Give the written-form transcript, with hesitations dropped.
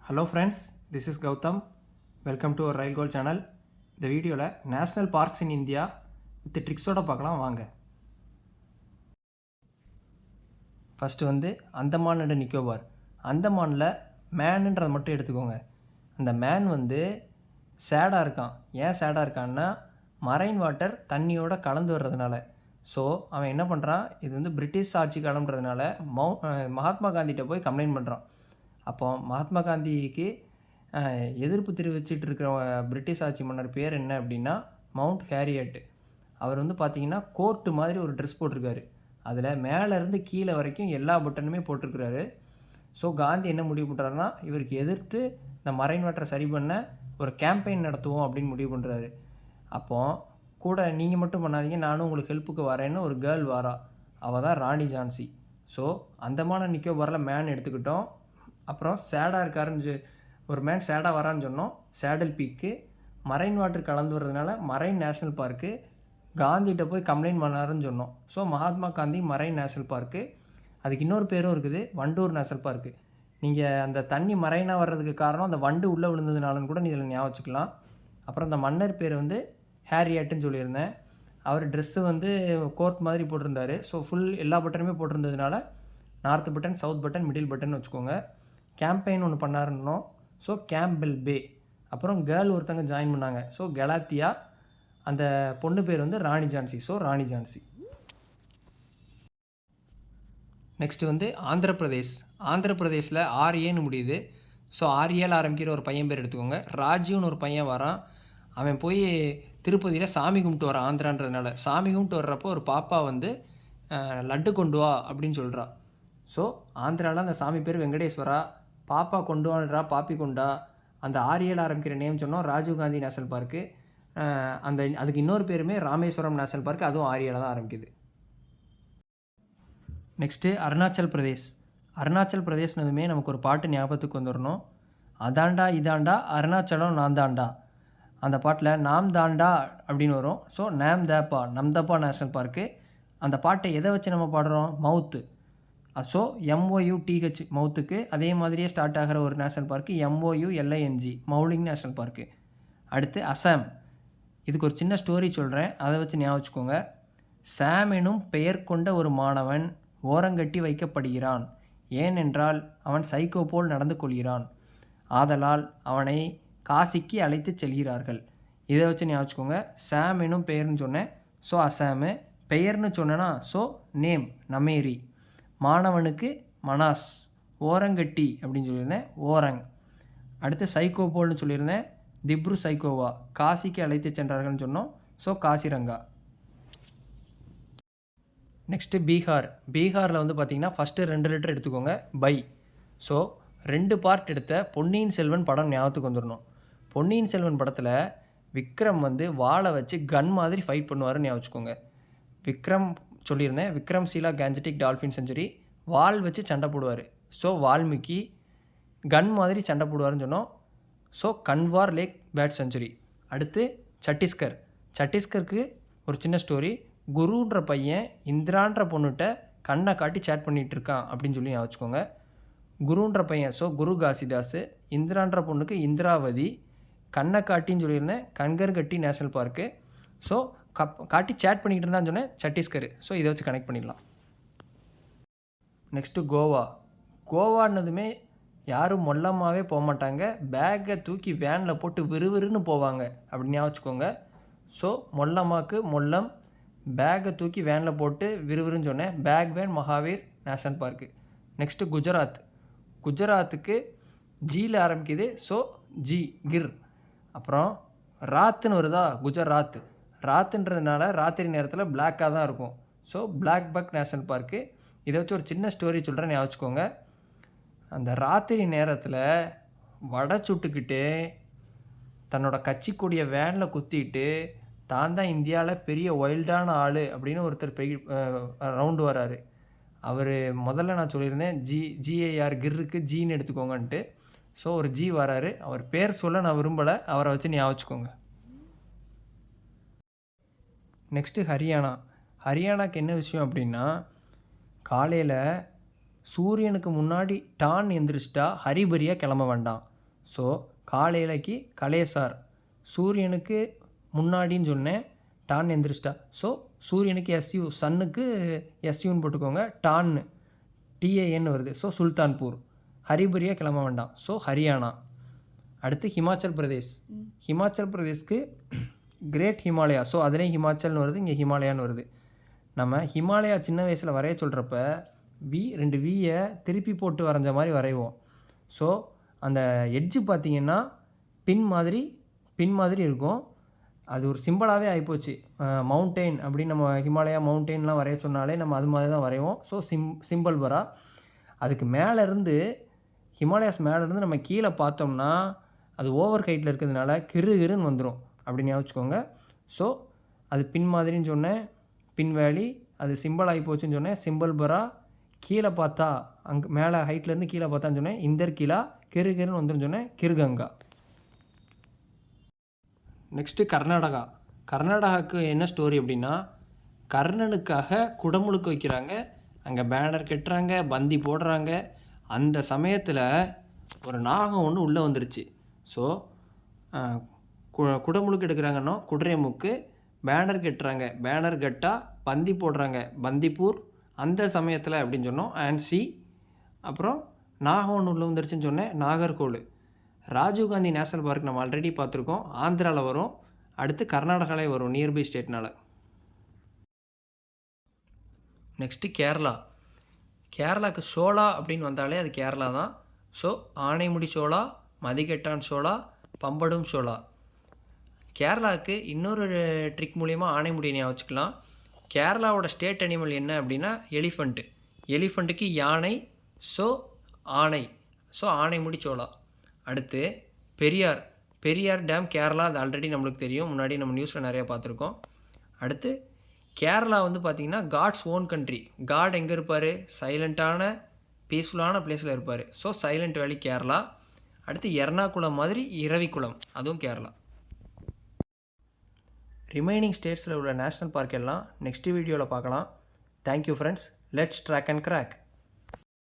Hello friends, this is Gautam. Welcome to our Rail Gold channel. இந்த வீடியோவில் national parks in India with ட்ரிக்ஸோட பார்க்கலாம் வாங்க. First Andaman and Nicobar. அந்தமானில் மேனுன்றதை மட்டும் எடுத்துக்கோங்க. அந்த மேன் சேடாக இருக்கான். ஏன் சேடாக இருக்கான்னா மரைன் வாட்டர் தண்ணியோட கலந்து வர்றதுனால. ஸோ அவன் என்ன பண்ணுறான், இது பிரிட்டிஷ் ஆட்சி காலம்ன்றதுனால மகாத்மா காந்திகிட்ட போய் கம்ப்ளைண்ட் பண்ணுறான். அப்போ மகாத்மா காந்திக்கு எதிர்ப்பு தெரிவிச்சிட்டு இருக்கிற பிரிட்டிஷ் ஆட்சி மன்னர் பேர் என்ன அப்படின்னா மவுண்ட் ஹேரியட். அவர் பார்த்திங்கன்னா கோர்ட்டு மாதிரி ஒரு ட்ரெஸ் போட்டிருக்காரு. அதில் மேலேருந்து கீழே வரைக்கும் எல்லா பட்டனுமே போட்டிருக்கிறாரு. ஸோ காந்தி என்ன முடிவு பண்ணுறாருன்னா இவருக்கு எதிர்த்து இந்த மரைன் வாட்டரை சரி பண்ண ஒரு கேம்பெயின் நடத்துவோம் அப்படின்னு முடிவு பண்ணுறாரு. அப்போது கூட நீங்கள் மட்டும் பண்ணாதீங்க, நானும் உங்களுக்கு ஹெல்ப்புக்கு வரேன்னு ஒரு கேர்ள் வாரா. அவள் தான் ராணி ஜான்சி. ஸோ அந்தமான நிக்கோபாரில் மேன் எடுத்துக்கிட்டோம். அப்புறம் சேடாக இருக்காருன்னு ஒரு மேன் சேடாக வரான்னு சொன்னோம். சேடல் பீக்கு மரைன் வாட்டர் கலந்து வர்றதுனால மரைன் நேஷ்னல் பார்க்கு. காந்திகிட்ட போய் கம்ப்ளைண்ட் பண்ணாருன்னு சொன்னோம். So Mahatma Gandhi marine national park. அதுக்கு இன்னொரு பேரும் இருக்குது, வண்டூர் நேஷ்னல் பார்க்கு. நீங்கள் அந்த தண்ணி மரைனாக வர்றதுக்கு காரணம் அந்த வண்டு உள்ளே விழுந்ததுனாலன்னு கூட இதில் ஞாபகம் வச்சுக்கலாம். அப்புறம் அந்த மன்னர் பேர் ஹேரியட்டுன்னு சொல்லியிருந்தேன். அவர் ட்ரெஸ்ஸு கோர்ட் மாதிரி போட்டிருந்தார். ஸோ ஃபுல் எல்லா பட்டனுமே போட்டிருந்ததுனால north button, south button, middle button வச்சுக்கோங்க. கேம்பெயின் ஒன்று பண்ணாருன்னோம். ஸோ கேம்பெல் பே. அப்புறம் கேர்ள் ஒருத்தங்க ஜாயின் பண்ணாங்க. ஸோ கலாத்தியா. அந்த பொண்ணு பேர் ராணி ஜான்சி. ஸோ ராணி ஜான்சி. நெக்ஸ்ட்டு ஆந்திர பிரதேஷ். ஆந்திர பிரதேஷில் ஆர்ஏன்னு முடியுது. ஸோ ஆர்ஏல ஆரம்பிக்கிற ஒரு பையன் பேர் எடுத்துக்கோங்க. ராஜீவ்னு ஒரு பையன் வரான். அவன் போய் திருப்பதியில் சாமி கும்பிட்டு வரான். ஆந்திரான்றதுனால சாமி கும்பிட்டு வர்றப்போ ஒரு பாப்பா லட்டு கொண்டு வா அப்படின்னு சொல்கிறான். ஸோ ஆந்திராவில் அந்த சாமி பேர் வெங்கடேஸ்வரா. பாப்பா கொண்டு வான்றா, பாப்பி கொண்டா. அந்த ஆரியல் ஆரம்பிக்கிற நேம் சொன்னோம், ராஜீவ்காந்தி நேஷனல் பார்க்கு. அதுக்கு இன்னொரு பேருமே ராமேஸ்வரம் நேஷனல் பார்க்கு. அதுவும் ஆரியலில் தான் ஆரம்பிக்குது. நெக்ஸ்ட்டு அருணாச்சல் பிரதேஷ். அருணாச்சல் பிரதேஷ்னதுமே நமக்கு ஒரு பாட்டு ஞாபகத்துக்கு வந்துடணும். அதாண்டா இதாண்டா அருணாச்சலம் நான் தாண்டா. அந்த பாட்டில் நாம் தாண்டா அப்படின்னு வரும். ஸோ நாம் தேப்பா, நம்தப்பா நேஷ்னல் பார்க்கு. அந்த பாட்டை எதை வச்சு நம்ம பாடுறோம், மவுத்து. ஸோ MOUTH மவுத்துக்கு. அதே மாதிரியே ஸ்டார்ட் ஆகிற ஒரு national park MOULING Mouling national park. அடுத்து அசாம். இதுக்கு ஒரு சின்ன ஸ்டோரி சொல்கிறேன், அதை வச்சு ஞாபகம் வச்சுக்கோங்க. சாம் எனும் பெயர் கொண்ட ஒரு மாணவன் ஓரங்கட்டி வைக்கப்படுகிறான். ஏனென்றால் அவன் சைக்கோ போல் நடந்து கொள்கிறான். ஆதலால் அவனை காசிக்கு அழைத்து செல்கிறார்கள். இதை வச்சு ஞாபகம் வச்சுக்கோங்க. சாம் எனும் பெயர்னு சொன்னேன். ஸோ அசாமு. பெயர்னு சொன்னேன்னா ஸோ நேம் நமேரி. மாணவனுக்கு மனாஸ். ஓரங்கட்டி அப்படின்னு சொல்லியிருந்தேன், ஓரங். அடுத்து சைக்கோ போல்னு சொல்லியிருந்தேன், திப்ரு சைக்கோவா. காசிக்கு அழைத்து சென்றார்கள்னு சொன்னோம். ஸோ காசிரங்கா. நெக்ஸ்ட்டு பீகார். பீகாரில் பார்த்திங்கன்னா ஃபஸ்ட்டு 2 லெட்டர் எடுத்துக்கோங்க, பை. ஸோ 2 பார்ட் எடுத்த பொன்னியின் செல்வன் படம் ஞாபகத்துக்கு வந்துடணும். பொன்னியின் செல்வன் படத்தில் விக்ரம் வாளை வச்சு கன் மாதிரி ஃபைட் பண்ணுவாருன்னு ஞாபகம் வச்சுக்கோங்க. விக்ரம் சொல்லியிருந்தேன், விக்ரம் சீலா கேஞ்சட்டிக் டால்ஃபின் செஞ்சுரி. வால் வச்சு சண்டை போடுவார். ஸோ வால்மீகி. கன் மாதிரி சண்டை போடுவார்னு சொன்னோம். So Kanwar lake bat century. அடுத்து சத்தீஸ்கர். சத்தீஸ்கருக்கு ஒரு சின்ன ஸ்டோரி. குருன்ற பையன் இந்திரான்ற பொண்ணுகிட்ட கண்ணை காட்டி சேட் பண்ணிகிட்டு இருக்கான் அப்படின்னு சொல்லி ஞாபகம் வச்சுக்கோங்க. குருன்ற பையன் ஸோ குரு காசிதாஸ். இந்திரான்ற பொண்ணுக்கு இந்திராவதி. கண்ணை காட்டின்னு சொல்லியிருந்தேன், கன்கர்கட்டி நேஷ்னல் பார்க்கு. ஸோ காட்டி சேட் பண்ணிக்கிட்டு இருந்தான்னு சொன்னேன், சத்தீஸ்கர். ஸோ இதை வச்சு கனெக்ட் பண்ணிடலாம். நெக்ஸ்ட்டு கோவா. கோவான்னதுமே யாரும் மொல்லமாகவே போக மாட்டாங்க. பேக்கை தூக்கி வேனில் போட்டு விறுவிறுன்னு போவாங்க அப்படின்னு ஞாபகம் வச்சுக்கோங்க. ஸோ மொல்லமாக்கு மொல்லம். பேக்கை தூக்கி வேனில் போட்டு விறுவிறுன்னு சொன்னேன், bag van Mahavir national park. Next Gujarat. குஜராத்துக்கு ஜியில் ஆரம்பிக்குது. So G Gir. அப்புறம் ராத்துன்னு வருதா, குஜராத். ராத்துன்றதுனால ராத்திரி நேரத்தில் பிளாக்காக தான் இருக்கும். So black buck national park. இதை வச்சு ஒரு சின்ன ஸ்டோரி சொல்கிறேன், ஞாபகம் வச்சுக்கோங்க. அந்த ராத்திரி நேரத்தில் வடை சுட்டுக்கிட்டு தன்னோட கட்சிக்கூடிய வேனில் குத்திட்டு தான் தான் இந்தியாவில் பெரிய ஒயில்டான ஆள் அப்படின்னு ஒருத்தர் ரவுண்டு வராரு. அவர் முதல்ல நான் சொல்லியிருந்தேன் GAR கிர்ருக்கு ஜின்னு எடுத்துக்கோங்கன்ட்டு. ஸோ ஒரு ஜி வராரு. அவர் பேர் சொல்ல நான் விரும்பலை, அவரை வச்சு ஞாபகம் வச்சுக்கோங்க. நெக்ஸ்ட்டு ஹரியானா. ஹரியானாக்கு என்ன விஷயம் அப்படின்னா, காலையில் சூரியனுக்கு முன்னாடி டான் எந்திரிச்சிட்டா ஹரிபரியாக கிளம்ப வேண்டாம். ஸோ காலையிலக்கு கலேசார், சூரியனுக்கு முன்னாடின்னு சொன்னேன், டான் எந்திரிச்சிட்டா. ஸோ சூரியனுக்கு எஸ்யூ, சன்னுக்கு எஸ்யூன்னு போட்டுக்கோங்க, டான்னு டிஏஎன்னு வருது. ஸோ சுல்தான்பூர். ஹரிபரியாக கிளம்ப வேண்டாம். ஸோ ஹரியானா. அடுத்து ஹிமாச்சல் பிரதேஷ். ஹிமாச்சல் பிரதேஷ்க்கு கிரேட் ஹிமாலயா. ஸோ அதுலேயும் ஹிமாச்சல்னு வருது, இங்கே ஹிமாலயான்னு வருது. நம்ம ஹிமாலயா சின்ன வயசில் வரைய சொல்கிறப்ப ரெண்டு வியை திருப்பி போட்டு வரைஞ்ச மாதிரி வரைவோம். ஸோ அந்த எட்ஜு பார்த்திங்கன்னா பின் மாதிரி இருக்கும். அது ஒரு சிம்பிளாகவே ஆகிப்போச்சு. மவுண்டெயின் அப்படின்னு நம்ம ஹிமாலயா மவுண்டெயின்லாம் வரைய சொன்னாலே நம்ம அது மாதிரி தான் வரைவோம். ஸோ சிம்பிள் வரா. அதுக்கு மேலேருந்து ஹிமாலயாஸ் மேலேருந்து நம்ம கீழே பார்த்தோம்னா அது ஓவர் ஹைட்டில் இருக்கிறதுனால கிருன்னு வந்துடும் அப்படின்னு ஞாபகிச்சுக்கோங்க. ஸோ அது பின் மாதிரின்னு சொன்னேன், பின் வேலி. அது சிம்பிள் ஆகி போச்சுன்னு சொன்னேன், சிம்பிள் பரா. கீழே பார்த்தா அங்கே மேலே ஹைட்லேருந்து கீழே பார்த்தான்னு சொன்னேன், இந்தர் கீழா. கிருன்னு வந்துடும் சொன்னேன், கிருகங்கா. நெக்ஸ்ட்டு கர்நாடகா. கர்நாடகாவுக்கு என்ன ஸ்டோரி அப்படின்னா, கர்ணனுக்காக குடமுழுக்கு வைக்கிறாங்க, அங்கே பேனர் கட்டுறாங்க, பந்தி போடுறாங்க. அந்த சமயத்தில் ஒரு நாகம் ஒன்று உள்ளே வந்துருச்சு. ஸோ குடமுழுக்கு எடுக்கிறாங்கன்னா குதிரை முக்கு, பேனர் கட்டுறாங்க, பேனர் கட்டா, பந்தி போடுறாங்க, பந்திப்பூர். அந்த சமயத்தில் அப்படின்னு சொன்னோம், ஆன்சி. அப்புறம் நாகம் ஒன்று உள்ளே வந்துருச்சுன்னு சொன்னேன், நாகர்கோவில். ராஜீவ்காந்தி நேஷனல் பார்க் நம்ம ஆல்ரெடி பார்த்துருக்கோம், ஆந்திராவில் வரும். அடுத்து கர்நாடகாவிலே வரும், நியர்பை ஸ்டேட்னால். நெக்ஸ்ட்டு கேரளா. கேரளாவுக்கு சோளா அப்படின்னு வந்தாலே அது கேரளா தான். ஸோ ஆனைமுடி சோளா, மதிகெட்டான் சோளா, பம்படும் சோளா. கேரளாவுக்கு இன்னொரு ட்ரிக் மூலிமா ஆனைமுடியை ஞாபகம் வச்சுக்கலாம். கேரளாவோட ஸ்டேட் அனிமல் என்ன அப்படின்னா எலிஃபண்ட்டு. எலிஃபண்ட்டுக்கு யானை, ஸோ ஆனை. ஸோ ஆனைமுடி சோளா. அடுத்து பெரியார் டேம் கேரளா. அது ஆல்ரெடி நம்மளுக்கு தெரியும், முன்னாடி நம்ம நியூஸில் நிறையா பார்த்துருக்கோம். அடுத்து கேரளா வந்து பார்த்திங்கன்னா காட்ஸ் ஓன் கண்ட்ரி. காட் எங்கே இருப்பார்? சைலண்ட்டான பீஸ்ஃபுல்லான பிளேஸில் இருப்பார். So silent valley Kerala. அடுத்து எர்ணாகுளம் மாதிரி இரவிக்குளம், அதுவும் கேரளா. ரிமைனிங் ஸ்டேட்ஸில் உள்ள நேஷ்னல் பார்க் எல்லாம் நெக்ஸ்ட் வீடியோவில் பார்க்கலாம். Thank you friends. Let's track and crack.